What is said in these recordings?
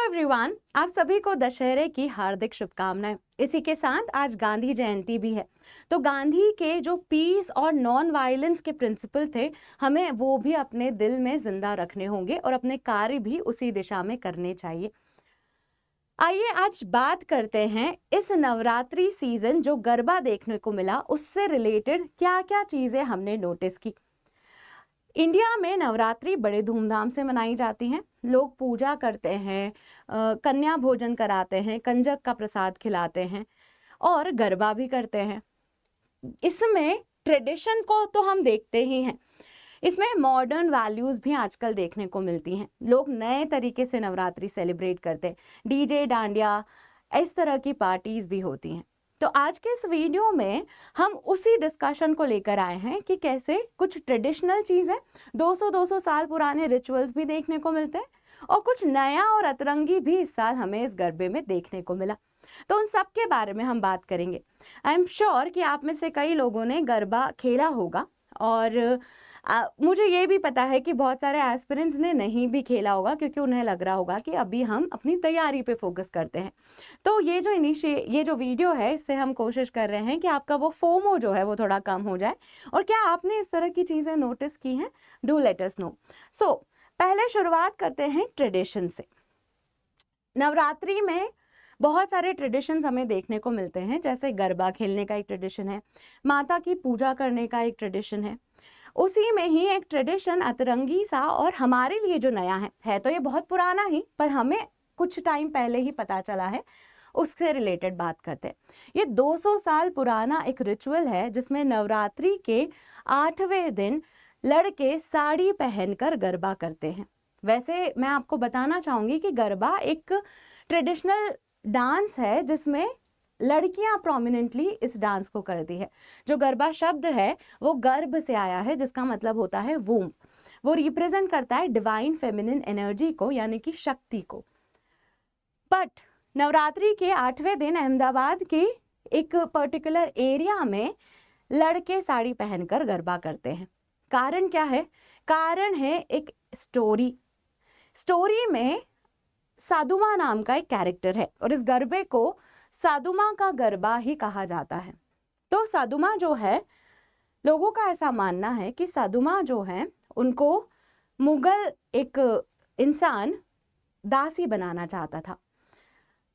Everyone, आप सभी को दशहरे की हार्दिक शुभकामनाएं। इसी के साथ आज गांधी जयंती भी है, तो गांधी के जो पीस और नॉन वायलेंस के प्रिंसिपल थे, हमें वो भी अपने दिल में जिंदा रखने होंगे और अपने कार्य भी उसी दिशा में करने चाहिए। आइए आज बात करते हैं इस नवरात्रि सीजन जो गरबा देखने को मिला उससे रिलेटेड क्या क्या चीजें हमने नोटिस की। इंडिया में नवरात्रि बड़े धूमधाम से मनाई जाती हैं। लोग पूजा करते हैं, कन्या भोजन कराते हैं, कंजक का प्रसाद खिलाते हैं और गरबा भी करते हैं। इसमें ट्रेडिशन को तो हम देखते ही हैं, इसमें मॉडर्न वैल्यूज भी आजकल देखने को मिलती हैं। लोग नए तरीके से नवरात्रि सेलिब्रेट करते हैं, डीजे डांडिया इस तरह की पार्टीज भी होती हैं। तो आज के इस वीडियो में हम उसी डिस्कशन को लेकर आए हैं कि कैसे कुछ ट्रेडिशनल चीज़ें 200 साल पुराने रिचुअल्स भी देखने को मिलते हैं और कुछ नया और अतरंगी भी इस साल हमें इस गरबे में देखने को मिला। तो उन सब के बारे में हम बात करेंगे। आई एम श्योर कि आप में से कई लोगों ने गरबा खेला होगा और मुझे ये भी पता है कि बहुत सारे एस्पिरेंट्स ने नहीं भी खेला होगा, क्योंकि उन्हें लग रहा होगा कि अभी हम अपनी तैयारी पे फोकस करते हैं। तो ये जो वीडियो है, इससे हम कोशिश कर रहे हैं कि आपका वो फोमो जो है वो थोड़ा कम हो जाए। और क्या आपने इस तरह की चीज़ें नोटिस की हैं? Do let us know. So पहले शुरुआत करते हैं ट्रेडिशन से। नवरात्रि में बहुत सारे ट्रेडिशंस हमें देखने को मिलते हैं, जैसे गरबा खेलने का एक ट्रेडिशन है, माता की पूजा करने का एक ट्रेडिशन है। उसी में ही एक ट्रेडिशन अतरंगी सा और हमारे लिए जो नया है तो ये बहुत पुराना ही, पर हमें कुछ टाइम पहले ही पता चला है, उससे रिलेटेड बात करते हैं। ये 200 साल पुराना एक रिचुअल है जिसमें नवरात्रि के 8वें दिन लड़के साड़ी पहनकर गरबा करते हैं। वैसे मैं आपको बताना चाहूँगी कि गरबा एक ट्रेडिशनल डांस है जिसमें लड़कियां प्रोमिनेंटली इस डांस को करती है। जो गरबा शब्द है वो गर्भ से आया है, जिसका मतलब होता है वूम्ब। वो रिप्रेजेंट करता है डिवाइन फेमिनिन एनर्जी को, यानी कि शक्ति को। बट नवरात्रि के 8वें दिन अहमदाबाद के एक पर्टिकुलर एरिया में लड़के साड़ी पहनकर गरबा करते हैं। कारण क्या है? कारण है एक स्टोरी में साधुमा नाम का एक कैरेक्टर है और इस गरबे को साधुमा का गरबा ही कहा जाता है। तो साधुमा जो है, लोगों का ऐसा मानना है कि साधुमा जो है उनको मुगल एक इंसान दासी बनाना चाहता था।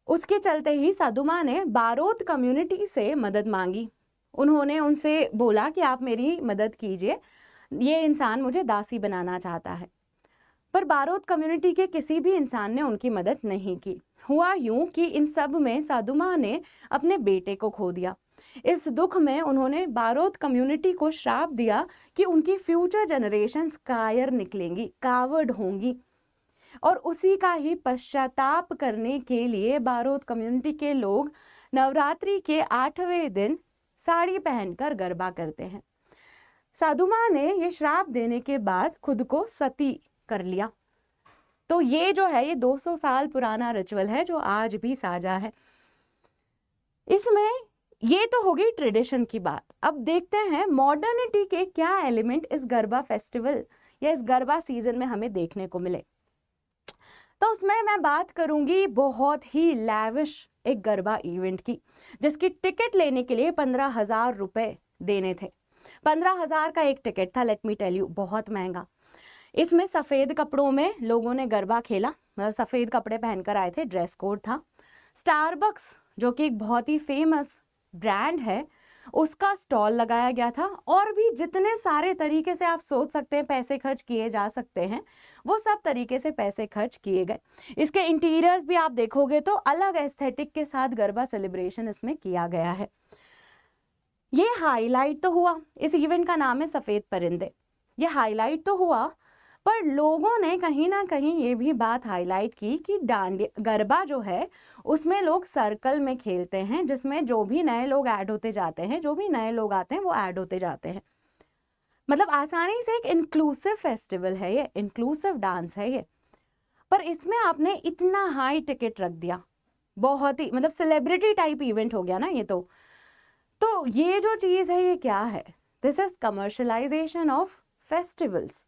उसके चलते ही साधुमा ने बारोद कम्युनिटी से मदद मांगी। उन्होंने उनसे बोला कि आप मेरी मदद कीजिए, ये इंसान मुझे दासी बनाना चाहता है। पर बारोद कम्युनिटी के किसी भी इंसान ने उनकी मदद नहीं की। हुआ यूं कि इन सब में साधुमा ने अपने बेटे को खो दिया। इस दुख में उन्होंने बारोद कम्युनिटी को श्राप दिया कि उनकी फ्यूचर जनरेशंस कायर निकलेंगी, कावर्ड होंगी। और उसी का ही पश्चाताप करने के लिए बारोद कम्युनिटी के लोग नवरात्रि के 8वें दिन साड़ी पहनकर गरबा करते हैं। साधुमा ने ये श्राप देने के बाद खुद को सती कर लिया। तो ये जो है, ये 200 साल पुराना रिचुअल है जो आज भी साझा है। इसमें ये तो होगी ट्रेडिशन की बात। अब देखते हैं मॉडर्निटी के क्या एलिमेंट इस गरबा फेस्टिवल या इस गरबा सीजन में हमें देखने को मिले। तो उसमें मैं बात करूंगी बहुत ही लैविश एक गरबा इवेंट की, जिसकी टिकट लेने के लिए 15,000 रुपए देने थे। 15,000 का एक टिकट था। लेट मी टेल यू, बहुत महंगा। इसमें सफ़ेद कपड़ों में लोगों ने गरबा खेला, मतलब सफ़ेद कपड़े पहनकर आए थे, ड्रेस कोड था। स्टारबक्स जो कि एक बहुत ही फेमस ब्रांड है, उसका स्टॉल लगाया गया था। और भी जितने सारे तरीके से आप सोच सकते हैं पैसे खर्च किए जा सकते हैं, वो सब तरीके से पैसे खर्च किए गए। इसके इंटीरियर्स भी आप देखोगे तो अलग एस्थेटिक के साथ गरबा सेलिब्रेशन इसमें किया गया है। ये हाईलाइट तो हुआ, इस इवेंट का नाम है सफ़ेद परिंदे। ये हाईलाइट तो हुआ, पर लोगों ने कहीं ना कहीं ये भी बात हाईलाइट की कि गरबा जो है उसमें लोग सर्कल में खेलते हैं, जिसमें जो भी नए लोग ऐड होते जाते हैं, जो भी नए लोग आते हैं वो ऐड होते जाते हैं। मतलब आसानी से एक इंक्लूसिव फेस्टिवल है ये, इंक्लूसिव डांस है ये। पर इसमें आपने इतना हाई टिकट रख दिया, बहुत ही मतलब सेलिब्रिटी टाइप इवेंट हो गया ना ये तो ये जो चीज़ है ये क्या है? This is commercialisation of festivals.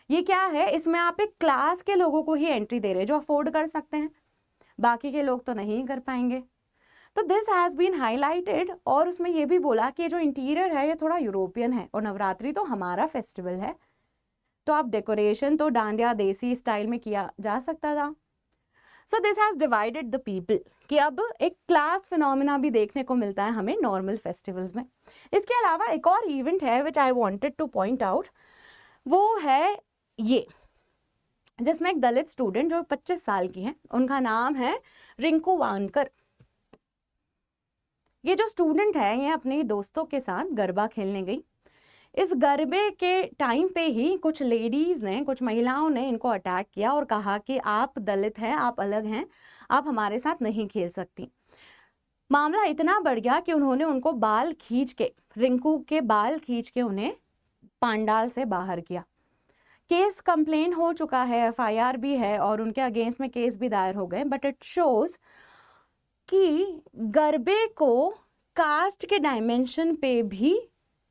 ये क्या है? इसमें आप एक क्लास के लोगों को ही एंट्री दे रहे हैं जो अफोर्ड कर सकते हैं। बाकी के लोग तो नहीं कर पाएंगे। तो दिस हैज़ बीन हाईलाइटेड, और उसमें ये भी बोला कि जो इंटीरियर है ये थोड़ा यूरोपियन है और नवरात्रि तो हमारा फेस्टिवल है, तो आप डेकोरेशन तो डांडिया देसी स्टाइल में किया जा सकता था। So this has divided the people, कि अब एक क्लास फिनोमिना भी देखने को मिलता है हमें नॉर्मल फेस्टिवल्स में। इसके अलावा एक और इवेंट है which I wanted to point out, वो है ये, जिसमें एक दलित स्टूडेंट जो 25 साल की है, उनका नाम है रिंकू वानकर। ये जो स्टूडेंट है ये अपने दोस्तों के साथ गरबा खेलने गई। इस गरबे के टाइम पे ही कुछ लेडीज ने, कुछ महिलाओं ने इनको अटैक किया और कहा कि आप दलित हैं, आप अलग हैं, आप हमारे साथ नहीं खेल सकती। मामला इतना बढ़ गया कि उन्होंने उनको बाल खींच के, रिंकू के बाल खींच के उन्हें पांडाल से बाहर किया। केस कंप्लेन हो चुका है, एफआईआर भी है और उनके अगेंस्ट में केस भी दायर हो गए, बट इट शोज कि गरबे को कास्ट के डायमेंशन पे भी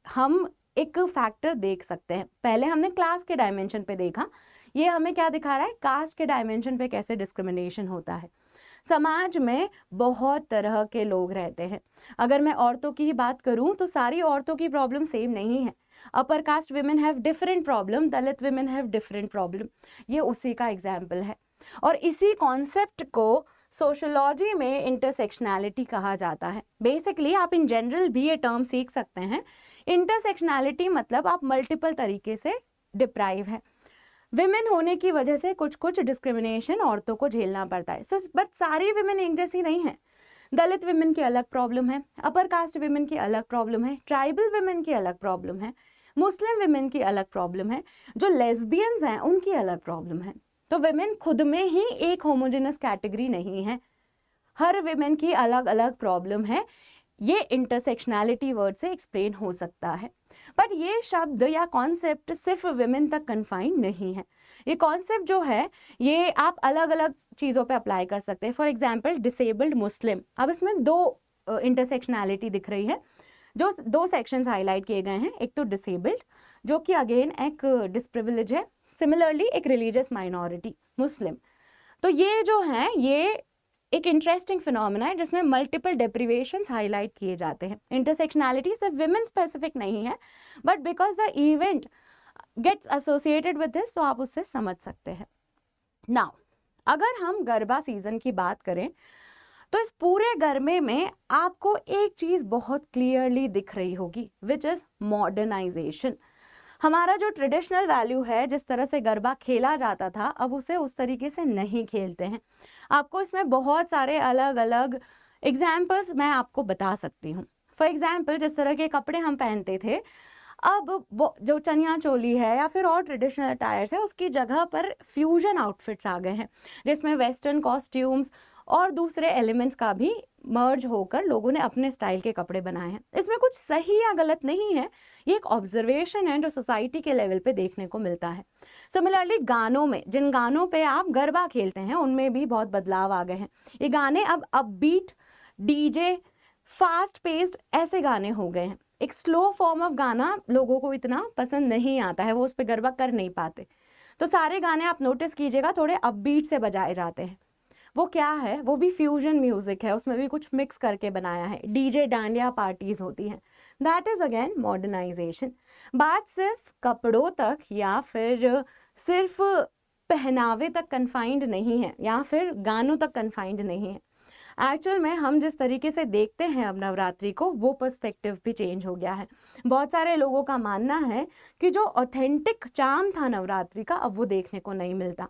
हम एक फैक्टर देख सकते हैं। पहले हमने क्लास के डायमेंशन पे देखा, ये हमें क्या दिखा रहा है, कास्ट के डायमेंशन पे कैसे डिस्क्रिमिनेशन होता है। समाज में बहुत तरह के लोग रहते हैं। अगर मैं औरतों की ही बात करूं तो सारी औरतों की प्रॉब्लम सेम नहीं है। Upper caste women have different problem, Dalit women have different problem. ये उसी का एग्जाम्पल है और इसी कॉन्सेप्ट को सोशोलॉजी में इंटरसेक्शनैलिटी कहा जाता है। बेसिकली आप इन जनरल भी ये टर्म सीख सकते हैं। इंटरसेक्शनैलिटी मतलब आप मल्टीपल तरीके से डिप्राइव है। विमेन होने की वजह से कुछ कुछ डिस्क्रिमिनेशन औरतों को झेलना पड़ता है, बट सारी विमेन एक जैसी नहीं है। दलित विमेन की अलग प्रॉब्लम है, अपर कास्ट विमेन की अलग प्रॉब्लम है, ट्राइबल विमेन की अलग प्रॉब्लम है, मुस्लिम विमेन की अलग प्रॉब्लम है, जो लेस्बियंस हैं उनकी अलग प्रॉब्लम है। तो विमेन खुद में ही एक होमोजेनस कैटेगरी नहीं है, हर विमेन की अलग अलग प्रॉब्लम है। ये इंटरसेक्शनैलिटी वर्ड से एक्सप्लेन हो सकता है, बट ये शब्द या कॉन्सेप्ट सिर्फ विमेन तक कन्फाइंड नहीं है। ये कॉन्सेप्ट जो है ये आप अलग अलग चीज़ों पे अप्लाई कर सकते हैं। फॉर एग्जांपल डिसेबल्ड मुस्लिम, अब इसमें दो इंटरसेक्शनैलिटी दिख रही है, जो दो सेक्शंस हाईलाइट किए गए हैं। एक तो डिसेबल्ड जो कि अगेन एक डिसप्रिविलेज है, सिमिलरली एक रिलीजियस माइनॉरिटी मुस्लिम। तो ये जो है ये एक इंटरेस्टिंग फिनोमेना है जिसमें मल्टीपल डेप्रिवेशंस हाईलाइट किए जाते हैं। इंटरसेक्शनैलिटी सिर्फ विमेन स्पेसिफिक नहीं है, but because the event gets associated with this तो आप उससे समझ सकते हैं। नाउ अगर हम गरबा सीजन की बात करें तो इस पूरे गरबे में आपको एक चीज बहुत क्लियरली दिख रही होगी, विच इज मॉडर्नाइजेशन। हमारा जो ट्रेडिशनल वैल्यू है, जिस तरह से गरबा खेला जाता था, अब उसे उस तरीके से नहीं खेलते हैं। आपको इसमें बहुत सारे अलग अलग एग्जाम्पल्स मैं आपको बता सकती हूँ। फॉर एग्जाम्पल जिस तरह के कपड़े हम पहनते थे, अब वो जो चनिया चोली है या फिर और ट्रेडिशनल अटायर्स है, उसकी जगह पर फ्यूजन आउटफिट्स आ गए हैं जिसमें वेस्टर्न कॉस्ट्यूम्स और दूसरे एलिमेंट्स का भी मर्ज होकर लोगों ने अपने स्टाइल के कपड़े बनाए हैं। इसमें कुछ सही या गलत नहीं है, ये एक ऑब्जर्वेशन है जो सोसाइटी के लेवल पे देखने को मिलता है। सिमिलरली गानों में, जिन गानों पे आप गरबा खेलते हैं उनमें भी बहुत बदलाव आ गए हैं। ये गाने अब अपबीट, डीजे, फास्ट पेस्ड ऐसे गाने हो गए हैं। एक स्लो फॉर्म ऑफ गाना लोगों को इतना पसंद नहीं आता है, वो उस पर गरबा कर नहीं पाते। तो सारे गाने आप नोटिस कीजिएगा थोड़े अपबीट से बजाए जाते हैं। वो क्या है, वो भी फ्यूजन म्यूजिक है, उसमें भी कुछ मिक्स करके बनाया है। डीजे डांडिया पार्टीज होती हैं, दैट इज अगेन मॉडर्नाइजेशन। बात सिर्फ कपड़ों तक या फिर सिर्फ पहनावे तक कन्फाइंड नहीं है या फिर गानों तक कन्फाइंड नहीं है। एक्चुअल में हम जिस तरीके से देखते हैं अब नवरात्रि को, वो पर्सपेक्टिव भी चेंज हो गया है। बहुत सारे लोगों का मानना है कि जो ऑथेंटिक चार्म था नवरात्रि का, अब वो देखने को नहीं मिलता।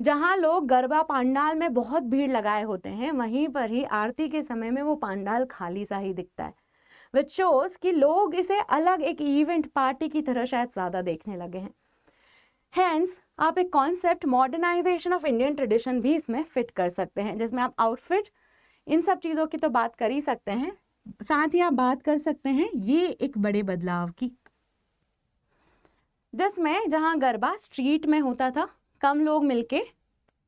जहाँ लोग गरबा पांडाल में बहुत भीड़ लगाए होते हैं, वहीं पर ही आरती के समय में वो पांडाल खाली सा ही दिखता है, विच शोज कि लोग इसे अलग एक इवेंट पार्टी की तरह शायद ज़्यादा देखने लगे हैं। हैंस आप एक concept modernization of Indian tradition भी इसमें फिट कर सकते हैं, जिसमें आप आउटफिट, इन सब चीज़ों की तो बात कर ही सकते हैं, साथ ही आप बात कर सकते हैं ये एक बड़े बदलाव की, जिसमें जहाँ गरबा स्ट्रीट में होता था, कम लोग मिलके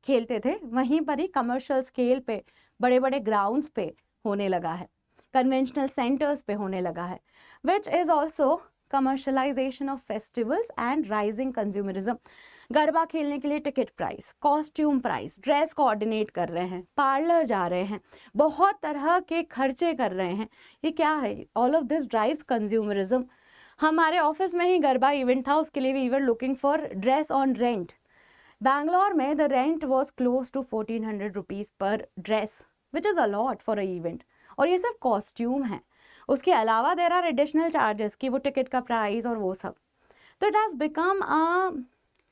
खेलते थे, वहीं पर ही कमर्शियल स्केल पे बड़े बड़े ग्राउंड्स पे होने लगा है, कन्वेंशनल सेंटर्स पे होने लगा है, which is also commercialisation of festivals and rising consumerism. Garba खेलने के लिए ticket price, costume price, dress coordinate कर रहे हैं, पार्लर जा रहे हैं, बहुत तरह के खर्चे कर रहे हैं। ये क्या है? All of this drives consumerism. हमारे ऑफिस में ही गरबा इवेंट था, उसके लिए we were looking for dress on rent. Bangalore में the rent was close to 1400 rupees पर dress, which is a lot for a event. और ये सिर्फ कॉस्ट्यूम है, उसके अलावा देर आर एडिशनल चार्जेस कि वो टिकट का प्राइस और वो सब। तो it has become a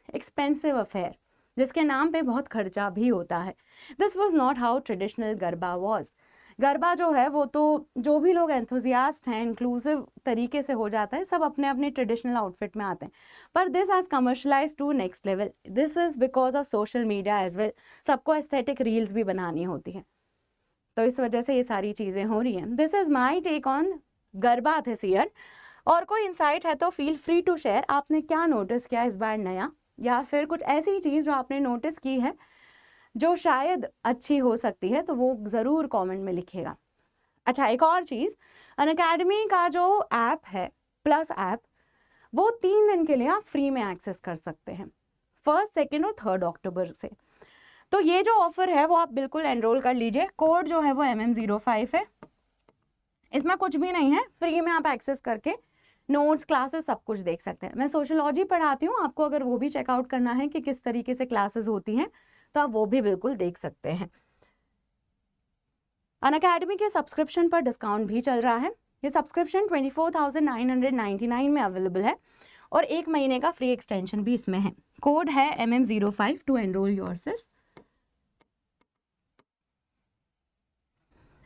expensive affair जिसके नाम पे बहुत खर्चा भी होता है। This was not how traditional garba was. Garba जो है वो तो जो भी लोग एंथुजियास्ट हैं, इंक्लूसिव तरीके से हो जाता है, सब अपने अपने ट्रेडिशनल आउटफिट में आते हैं। पर this has commercialise to next level. This is because of social media as well. सबको एस्थेटिक रील्स भी बनानी होती हैं, तो इस वजह से ये सारी चीज़ें हो रही हैं। This is my take on garba this year. और कोई इंसाइट है तो फील फ्री टू शेयर। आपने क्या नोटिस किया इस बार नया, या फिर कुछ ऐसी चीज़ जो आपने नोटिस की है जो शायद अच्छी हो सकती है, तो वो ज़रूर कमेंट में लिखिएगा। अच्छा, एक और चीज़, अनअकैडमी का जो ऐप है, प्लस ऐप, वो 3 दिन के लिए आप फ्री में एक्सेस कर सकते हैं, 1, 2 और 3 अक्टूबर से। तो ये जो ऑफर है वो आप बिल्कुल एनरोल कर लीजिए। कोड जो है वो MM05 है, इसमें कुछ भी नहीं है, फ्री में आप एक्सेस करके नोट्स, क्लासेस सब कुछ देख सकते हैं। मैं सोशोलॉजी पढ़ाती हूँ, आपको अगर वो भी चेकआउट करना है कि किस तरीके से क्लासेस होती हैं, तो आप वो भी बिल्कुल देख सकते हैं। अनअकैडमी के सब्सक्रिप्शन पर डिस्काउंट भी चल रहा है। ये सब्सक्रिप्शन 24,999 में अवेलेबल है और 1 महीने का फ्री एक्सटेंशन भी इसमें है। कोड है MM05 टू एनरोल योरसेल्फ।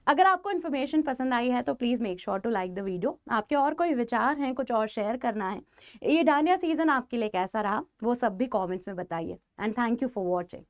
अगर आपको इन्फॉर्मेशन पसंद आई है तो please make sure to like the video. आपके और कोई विचार हैं, कुछ और शेयर करना है, ये डांडिया सीजन आपके लिए कैसा रहा, वो सब भी कमेंट्स में बताइए। And thank you for watching.